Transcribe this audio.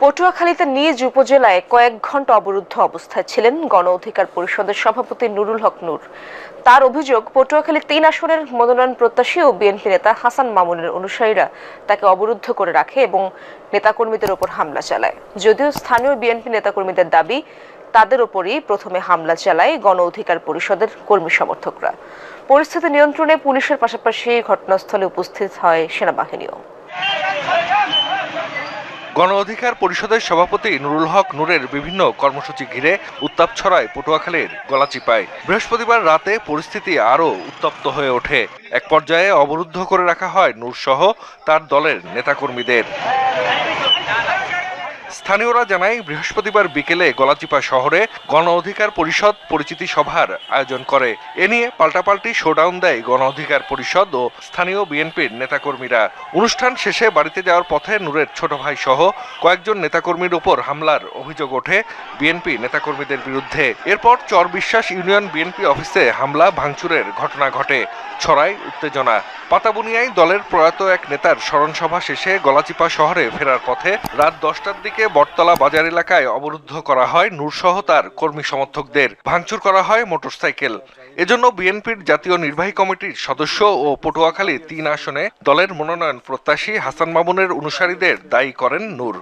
পটুয়াখালীতে নিজ উপজেলায় কয়েক ঘন্টা অবরুদ্ধ অবস্থায় ছিলেন গণ অধিকার পরিষদের সভাপতি নুরুল হক নূর। তার অভিযোগ, পটুয়াখালী ৩ আসনের মনোনয়ন প্রত্যাশী ও বিএনপি নেতা হাসান মামুনের অনুসারীরা তাকে অবরুদ্ধ করে রাখে এবং নেতাকর্মীদের ওপর হামলা চালায়। যদিও স্থানীয় বিএনপি নেতাকর্মীদের দাবি, তাদের ওপরই প্রথমে হামলা চালায় গণ অধিকার পরিষদের কর্মী সমর্থকরা। পরিস্থিতি নিয়ন্ত্রণে পুলিশের পাশাপাশি ঘটনাস্থলে উপস্থিত হয় সেনাবাহিনীও। গণ অধিকার পরিষদের সভাপতি নুরুল হক নূরের বিভিন্ন কর্মসূচি ঘিরে উত্তাপ ছড়ায় পটুয়াখালীর গলাচিপায়। বৃহস্পতিবার রাতে পরিস্থিতি আরও উত্তপ্ত হয়ে ওঠে। এক পর্যায়ে অবরুদ্ধ করে রাখা হয় নূর সহ তার দলের নেতাকর্মীদের। স্থানীয়রা জানায়, বৃহস্পতিবার বিকেলে গলাচিপা শহরে গণ অধিকার পরিষদ পরিচিতি সভার আয়োজন করে। এ নিয়ে পাল্টাপাল্টি শোডাউন দেয় গণ অধিকার পরিষদ ও স্থানীয় বিএনপির নেতাকর্মীরা। অনুষ্ঠান শেষে বাড়িতে যাওয়ার পথে নূরের ছোট ভাই সহ কয়েকজন নেতাকর্মীর উপর হামলার অভিযোগ ওঠে বিএনপি নেতাকর্মীদের বিরুদ্ধে। এরপর চরবিশ্বাস ইউনিয়ন বিএনপি অফিসে হামলা ভাঙচুরের ঘটনা ঘটে, ছড়ায় উত্তেজনা। পাতাবুনিয়ায় দলের প্রয়াত এক নেতার স্মরণসভা শেষে গলাচিপা শহরে ফেরার পথে রাত 10টার দিকে বটতলা বাজার এলাকায় অবরুদ্ধ করা হয় নূরসহ তার কর্মী সমর্থকদের। ভাঙচুর করা হয় মোটরসাইকেল। এজন্য বিএনপির জাতীয় নির্বাহী কমিটির সদস্য ও পটুয়াখালী 3 আসনে দলের মনোনয়ন প্রত্যাশী হাসান মামুনের অনুসারীদের দায়ী করেন নূর।